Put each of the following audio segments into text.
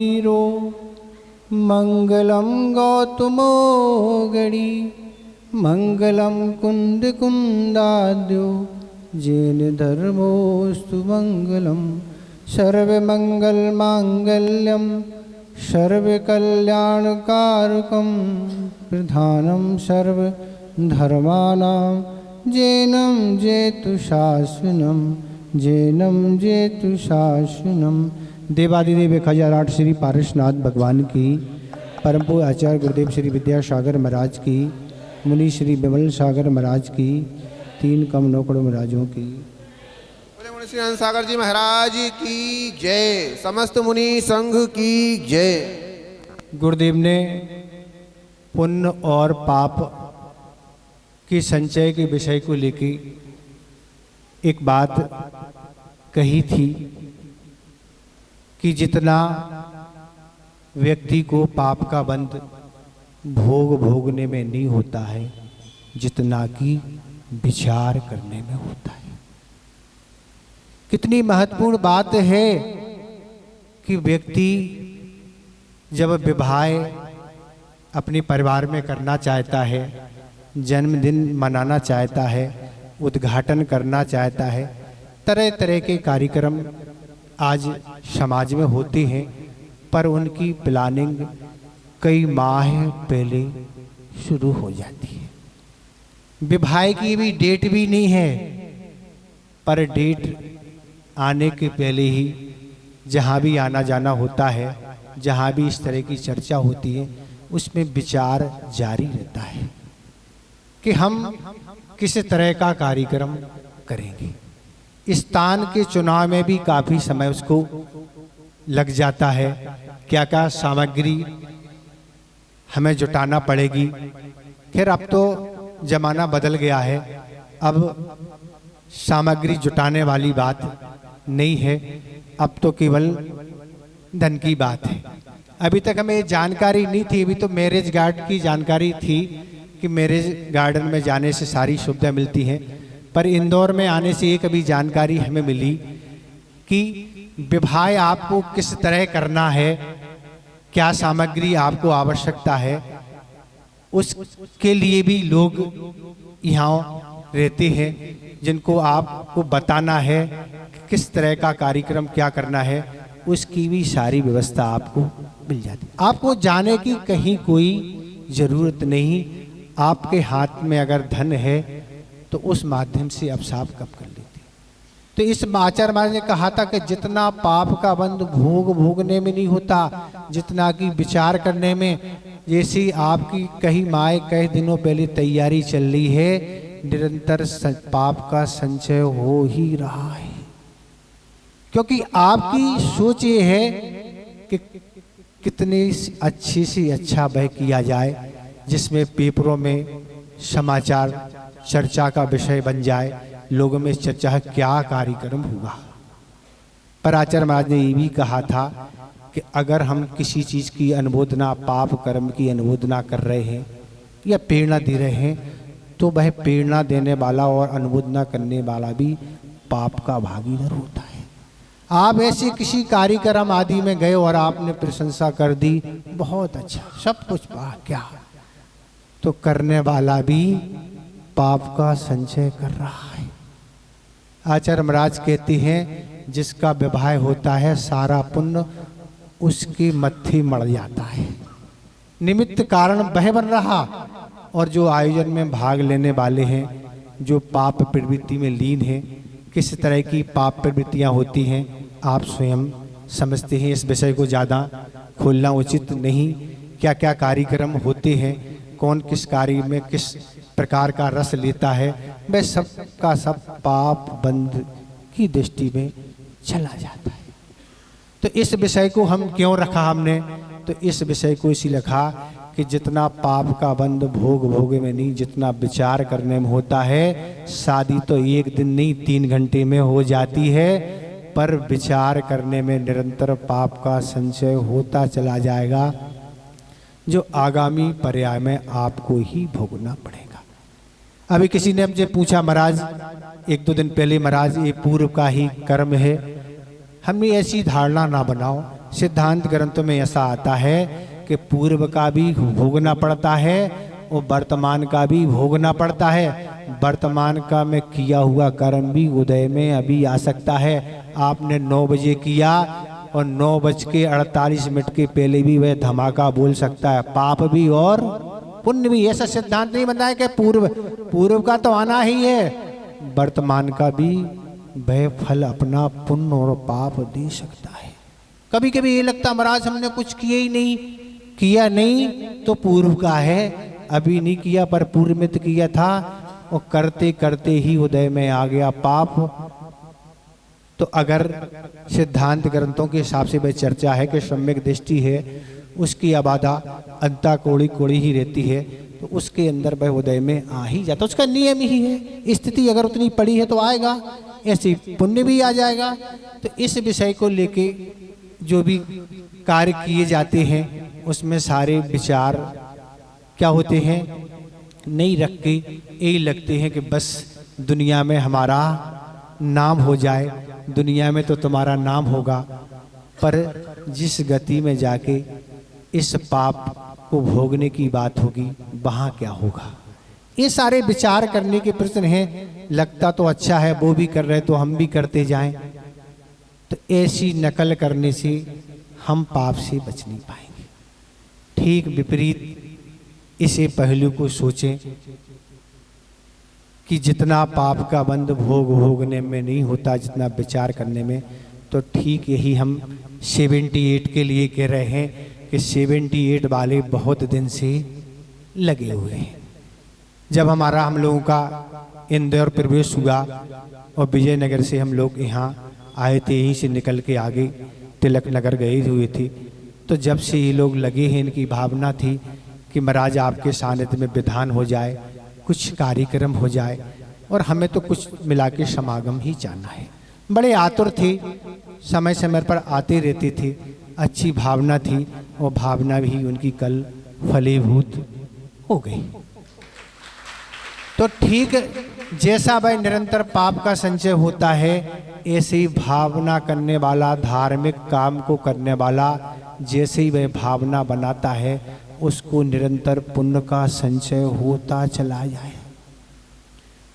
रो मंगलम गौतमोगणी मंगलम कुंद कुंदाद्यो जैन धर्मोस्तु मंगलम सर्वमंगल मांगल्यम सर्वकल्याणकारकम प्रधानम सर्वधर्माणां जैनम जेतु शासनम जैनम जेतु शासनम। देवादिदेव 1008 श्री पारसनाथ भगवान की, परम पूज्य आचार्य गुरुदेव श्री विद्यासागर महाराज की, मुनि श्री विमल सागर महाराज की, 3 कम नौकड़ महाराजों की। मुनि श्री अनंत सागर जी महाराज की जय, समस्त मुनि संघ की जय। गुरुदेव ने पुण्य और पाप के संचय के विषय को लेकर एक बात कही थी कि जितना व्यक्ति को पाप का बंध भोगने में नहीं होता है, जितना कि विचार करने में होता है। कितनी महत्वपूर्ण बात है कि व्यक्ति जब विवाह अपने परिवार में करना चाहता है, जन्मदिन मनाना चाहता है, उद्घाटन करना चाहता है, तरह तरह के कार्यक्रम आज समाज में होते हैं, पर उनकी प्लानिंग कई माह पहले शुरू हो जाती है। विवाह की भी डेट भी नहीं है, पर डेट आने के पहले ही जहाँ भी आना जाना होता है, जहाँ भी इस तरह की चर्चा होती है, उसमें विचार जारी रहता है कि हम किस तरह का कार्यक्रम करेंगे। स्थान के चुनाव में भी काफ़ी समय उसको लग जाता है, क्या क्या सामग्री हमें जुटाना पड़ेगी। खैर अब तो ज़माना बदल गया है, अब सामग्री जुटाने वाली बात नहीं है, अब तो केवल धन की बात है। अभी तक हमें जानकारी नहीं थी, अभी तो मैरिज गार्ड की जानकारी थी कि मैरिज गार्डन में जाने से सारी सुविधा मिलती हैं, पर इंदौर में आने से एक अभी जानकारी हमें मिली कि विवाह आपको किस तरह करना है, क्या सामग्री आपको आवश्यकता है, उसके लिए भी लोग यहाँ रहते हैं जिनको आपको बताना है किस तरह का कार्यक्रम क्या करना है, उसकी भी सारी व्यवस्था आपको मिल जाती है। आपको जाने की कहीं कोई ज़रूरत नहीं, आपके हाथ में अगर धन है तो उस माध्यम से आप साफ कब कर लेते। तो इस आचार्य महाराज ने कहा था कि जितना पाप का बंध भोगने में नहीं होता, जितना कि विचार करने में। जैसी आपकी कई माह कई दिनों पहले तैयारी चल रही है, निरंतर पाप का संचय हो ही रहा है, क्योंकि आपकी सोच ये है कि कितनी अच्छी से अच्छा वह किया जाए जिसमें पेपरों में समाचार चर्चा का विषय बन जाए, लोगों में चर्चा है क्या कार्यक्रम हुआ। पर आचार्य महाराज ने ये भी कहा था कि अगर हम किसी चीज़ की अनुमोदना, पाप कर्म की अनुमोदना कर रहे हैं या प्रेरणा दे रहे हैं, तो वह प्रेरणा देने वाला और अनुमोदना करने वाला भी पाप का भागीदार होता है। आप ऐसे किसी कार्यक्रम आदि में गए और आपने प्रशंसा कर दी, बहुत अच्छा, सब कुछ वाह क्या, तो करने वाला भी पाप का संचय कर रहा है। आचार्य महाराज कहते हैं जिसका विवाह होता है सारा पुण्य उसके मत्थे मड़ जाता है, निमित्त कारण वह बन रहा, और जो आयोजन में भाग लेने वाले हैं, जो पाप प्रवृत्ति में लीन हैं, किस तरह की पाप प्रवृत्तियां होती हैं आप स्वयं समझते हैं। इस विषय को ज़्यादा खोलना उचित नहीं। क्या क्या कार्यक्रम होते हैं, कौन किस कार्य में किस प्रकार का रस लेता है, वह सब का सब पाप बंध की दृष्टि में चला जाता है। तो इस विषय को हम क्यों रखा हमने, तो इस विषय को इसी रखा कि जितना पाप का बंध भोग में नहीं, जितना विचार करने में होता है, शादी तो एक दिन नहीं 3 घंटे में हो जाती है, पर विचार करने में निरंतर पाप का संचय होता चला जाएगा, जो आगामी पर्याय में आपको ही भोगना पड़ेगा। अभी किसी ने मुझे पूछा, महाराज 1-2 दिन पहले, महाराज ये पूर्व का ही कर्म है, हमें ऐसी धारणा ना बनाओ, सिद्धांत ग्रंथों में ऐसा आता है कि पूर्व का भी भोगना पड़ता है और वर्तमान का भी भोगना पड़ता है। वर्तमान का में किया हुआ कर्म भी उदय में अभी आ सकता है। आपने 9 बजे किया और 9:48 के पहले भी वह धमाका बोल सकता है, पाप भी और पुण्य भी। ऐसा सिद्धांत नहीं बताया कि पूर्व का तो आना ही है, वर्तमान का भी वह फल अपना पुण्य और पाप दे सकता है। कभी कभी ये लगता महाराज हमने कुछ किया नहीं तो पूर्व का है, अभी नहीं किया पर पूर्व में तो किया था और करते करते ही उदय में आ गया पाप। तो अगर सिद्धांत ग्रंथों के हिसाब से वह चर्चा है कि सम्यक दृष्टि है, उसकी आबादा अंता कोड़ी कोड़ी ही रहती है, तो उसके अंदर वह उदय में आ ही जाता, उसका नियम ही है। स्थिति अगर उतनी पड़ी है तो आएगा, ऐसे पुण्य भी आ जाएगा। तो इस विषय को लेके जो भी कार्य किए जाते हैं उसमें सारे विचार क्या होते हैं, नहीं रख के यही लगते हैं कि बस दुनिया में हमारा नाम हो जाए, दुनिया में तो तुम्हारा नाम होगा, पर जिस गति में जाके इस पाप को भोगने की बात होगी वहाँ क्या होगा। ये सारे विचार करने के प्रश्न हैं। लगता तो अच्छा है, वो भी कर रहे तो हम भी करते जाएं, तो ऐसी नकल करने से हम पाप से बच नहीं पाएंगे। ठीक विपरीत इसे पहलू को सोचें कि जितना पाप का बंध भोगने में नहीं होता जितना विचार करने में, तो ठीक यही हम 78 के लिए कह रहे हैं कि 78 वाले बहुत दिन से लगे हुए हैं। जब हम लोगों का इंदौर प्रवेश हुआ और विजयनगर से हम लोग यहाँ आए थे, यहीं से निकल के आगे तिलक नगर गए हुए थे, तो जब से ये लोग लगे हैं, इनकी भावना थी कि महाराज आपके सानिध्य में विधान हो जाए, कुछ कार्यक्रम हो जाए और हमें तो कुछ मिला के समागम ही जाना है। बड़े आतुर थे, समय समय पर आते रहते थे, अच्छी भावना थी और भावना भी उनकी कल फलीभूत हो गई। तो ठीक जैसा भाई निरंतर पाप का संचय होता है, ऐसे ही भावना करने वाला, धार्मिक काम को करने वाला जैसे ही वह भावना बनाता है, उसको निरंतर पुण्य का संचय होता चला जाए।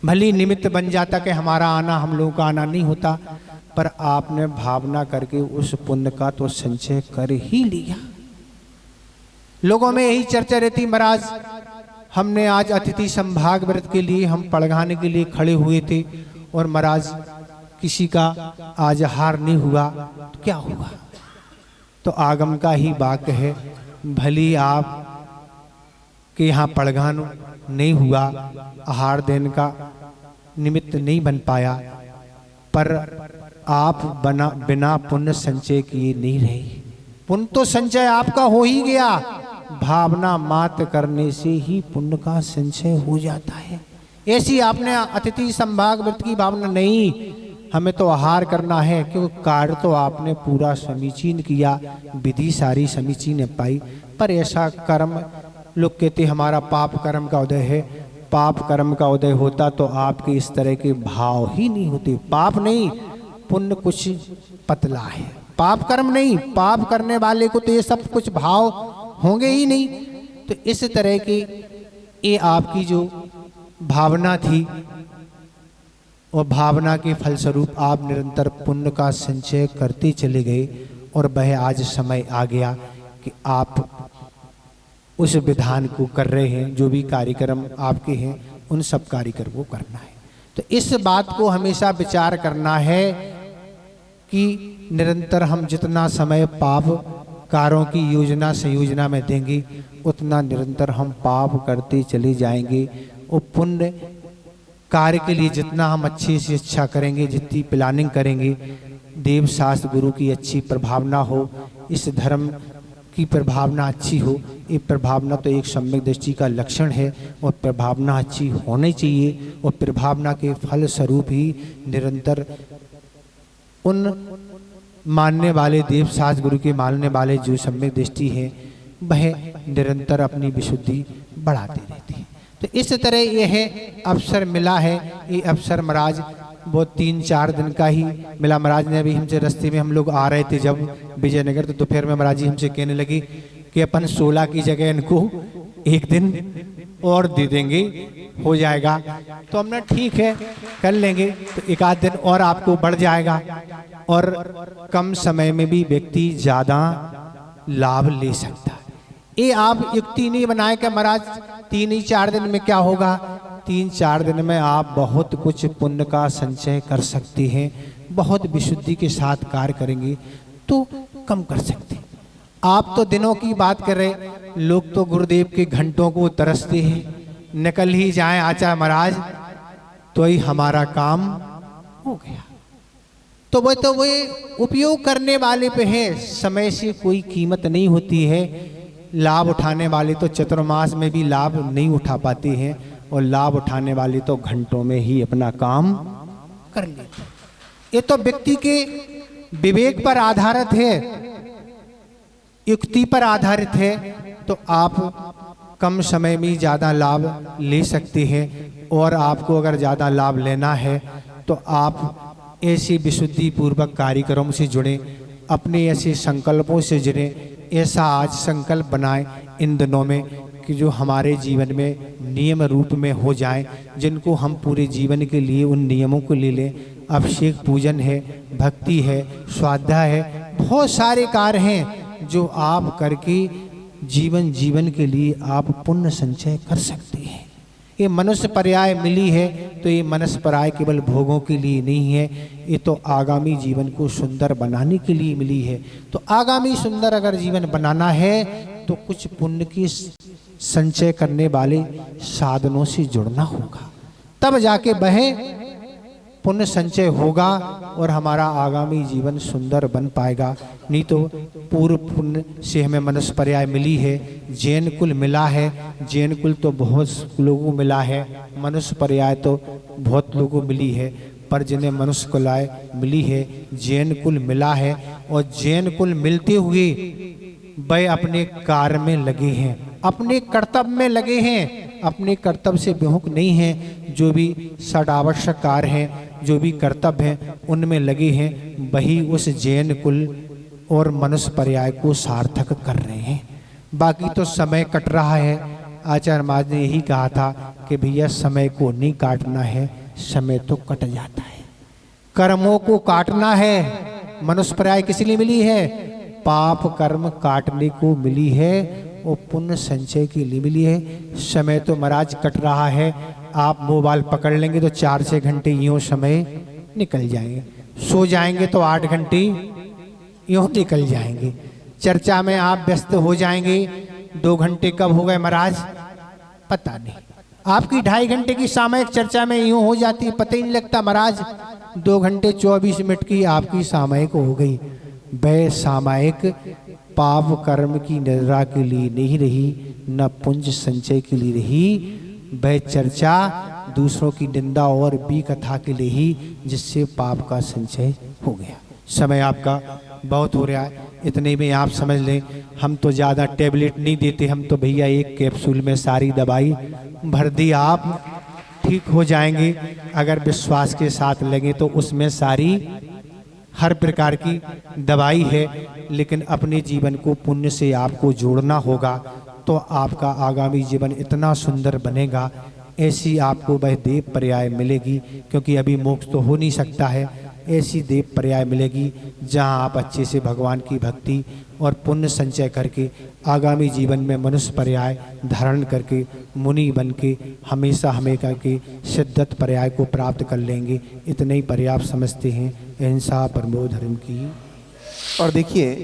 भली निमित्त बन जाता कि हमारा आना हम लोगों का आना नहीं होता, पर आपने भावना करके उस पुण्य का तो संचय कर ही लिया। लोगों में यही चर्चा रहती, महाराज हमने आज अतिथि संभाग व्रत के लिए हम पड़घाने के लिए खड़े हुए थे और महाराज किसी का आज हार नहीं हुआ तो क्या हुआ। तो आगम का ही वाक्य है, भली आप के यहाँ पड़घान नहीं हुआ, आहार देने का निमित्त नहीं बन पाया, पर आप बिना पुण्य संचय किए नहीं रहे। पुण्य तो संचय आपका हो ही गया, भावना मात्र करने से ही पुण्य का संचय हो जाता है। ऐसी आपने अतिथि संभाग व्रत की भावना नहीं, हमें तो आहार करना है, क्योंकि कार्य तो आपने पूरा समीचीन किया, विधि सारी समीचीन पाई, पर ऐसा कर्म लोग कहते हमारा पाप कर्म का उदय है। पाप कर्म का उदय होता तो आपके इस तरह के भाव ही नहीं होते। पाप नहीं, पुण्य कुछ पतला है, पाप कर्म नहीं, पाप करने वाले को तो ये सब कुछ भाव होंगे ही नहीं। तो इस तरह के ये आपकी जो भावना थी और भावना के फलस्वरूप आप निरंतर पुण्य का संचय करते चले गए, और वह आज समय आ गया कि आप उस विधान को कर रहे हैं। जो भी कार्यक्रम आपके हैं उन सब कार्यक्रम को करना है। तो इस बात को हमेशा विचार करना है कि निरंतर हम जितना समय पाप कारों की योजना संयोजना में देंगे, उतना निरंतर हम पाप करते चले जाएंगे। और पुण्य कार्य के लिए जितना हम अच्छे से अच्छा करेंगे, जितनी प्लानिंग करेंगे, देव शास्त्र गुरु की अच्छी प्रभावना हो, इस धर्म की प्रभावना अच्छी हो। ये प्रभावना तो एक सम्यक दृष्टि का लक्षण है, और प्रभावना अच्छी होनी चाहिए, और प्रभावना के फल स्वरूप ही निरंतर उन मानने वाले देव शास्त्र गुरु के मानने वाले जो सम्यक दृष्टि है, वह निरंतर अपनी विशुद्धि बढ़ाते रहती है। तो इस तरह यह अवसर मिला है, ये अवसर महाराज वो 3-4 दिन का ही मिला। महाराज ने अभी हमसे रास्ते में हम लोग आ रहे थे जब विजयनगर, तो दोपहर में महाराज जी हमसे कहने लगी कि अपन 16 की जगह इनको एक दिन और दे देंगे, हो जाएगा। तो हमने ठीक है कर लेंगे, तो एक आध दिन और आपको बढ़ जाएगा और कम समय में भी व्यक्ति ज़्यादा लाभ ले सकता है। ये आप युक्ति नहीं बनाए कि महाराज 3-4 दिन में क्या होगा। 3-4 दिन में आप बहुत कुछ पुण्य का संचय कर सकते हैं, बहुत विशुद्धि के साथ कार्य करेंगे तो कम कर सकते हैं। आप तो दिनों की बात कर रहे, लोग तो गुरुदेव के घंटों को तरसते हैं, निकल ही जाए आचार्य महाराज तो ही हमारा काम हो गया। तो वही उपयोग करने वाले पे है, समय से कोई कीमत नहीं होती है। लाभ उठाने वाले तो चतुर्मास में भी लाभ नहीं उठा पाते हैं और लाभ उठाने वाले तो घंटों में ही अपना काम कर लेते हैं। ये तो व्यक्ति के विवेक पर आधारित है, युक्ति पर आधारित है। तो आप कम समय में ज़्यादा लाभ ले सकते हैं और आपको अगर ज़्यादा लाभ लेना है तो आप ऐसे विशुद्धि पूर्वक कार्यक्रम से जुड़ें, अपने ऐसे संकल्पों से जुड़ें। ऐसा आज संकल्प बनाएं इन दिनों में कि जो हमारे जीवन में नियम रूप में हो जाएं, जिनको हम पूरे जीवन के लिए उन नियमों को ले लें। अभिषेक पूजन है, भक्ति है, स्वाध्याय है, बहुत सारे कार्य हैं जो आप करके जीवन के लिए आप पुण्य संचय कर सकते हैं। ये मनुष्य पर्याय मिली है तो ये मनुष्य पर्याय केवल भोगों के लिए नहीं है, ये तो आगामी जीवन को सुंदर बनाने के लिए मिली है। तो आगामी सुंदर अगर जीवन बनाना है तो कुछ पुण्य की संचय करने वाले साधनों से जुड़ना होगा, तब जाके वह पुण्य संचय होगा और हमारा आगामी जीवन सुंदर बन पाएगा। नहीं तो पूर्व पुण्य से हमें मनुष्य पर्याय मिली है, जैन कुल मिला है, जैन कुल तो बहुत लोगों मिला है, मनुष्य पर्याय तो बहुत लोगों मिली है, पर जिन्हें मनुष्य कुलाय मिली है, जैन कुल मिला है। और जैन कुल मिलते हुए वह अपने कार्य में लगे हैं, अपने कर्तव्य में लगे हैं, अपने कर्तव्य से विमुख नहीं हैं। जो भी षडावश्यक कार्य हैं, जो भी कर्तव्य हैं, उनमें लगे हैं, वही उस जैन कुल और मनुष्य पर्याय को सार्थक कर रहे हैं। बाकी तो समय कट रहा है। आचार्य महाराज ने यही कहा था कि भैया समय को नहीं काटना है, समय तो कट जाता है। कर्मों को काटना है। मनुष्य पर्याय किस लिए मिली है? पाप कर्म काटने को मिली है और पुण्य संचय के लिए मिली है। समय तो महाराज कट रहा है। आप मोबाइल पकड़ लेंगे तो 4-6 घंटे यूँ समय निकल जाएंगे, सो जाएंगे तो 8 घंटे यूँ निकल जाएंगे, चर्चा में आप व्यस्त हो जाएंगे। 2 घंटे कब हो गए महाराज पता नहीं। आपकी 2.5 घंटे की सामयिक चर्चा में यूँ हो जाती है, पता ही नहीं लगता महाराज 2 घंटे 24 मिनट की आपकी सामयिक हो गई। वह सामयिक पाप कर्म की निद्रा के लिए नहीं रही, न पुंज संचय के लिए रही। वह चर्चा दूसरों की निंदा और भी कथा के लिए ही, जिससे पाप का संचय हो गया। समय आपका बहुत हो रहा है, इतने में आप समझ लें। हम तो ज़्यादा टैबलेट नहीं देते, हम तो भैया एक कैप्सूल में सारी दवाई भर दी, आप ठीक हो जाएंगे। अगर विश्वास के साथ लगे तो उसमें सारी हर प्रकार की दवाई है। लेकिन अपने जीवन को पुण्य से आपको जोड़ना होगा तो आपका आगामी जीवन इतना सुंदर बनेगा। ऐसी आपको वह देव पर्याय मिलेगी, क्योंकि अभी मोक्ष तो हो नहीं सकता है। ऐसी देव पर्याय मिलेगी जहां आप अच्छे से भगवान की भक्ति और पुण्य संचय करके आगामी जीवन में मनुष्य पर्याय धारण करके मुनि बन के हमेशा के सिद्धत पर्याय को प्राप्त कर लेंगे। इतने ही पर्याप्त समझते हैं। अहिंसा परमो धर्म की। और देखिए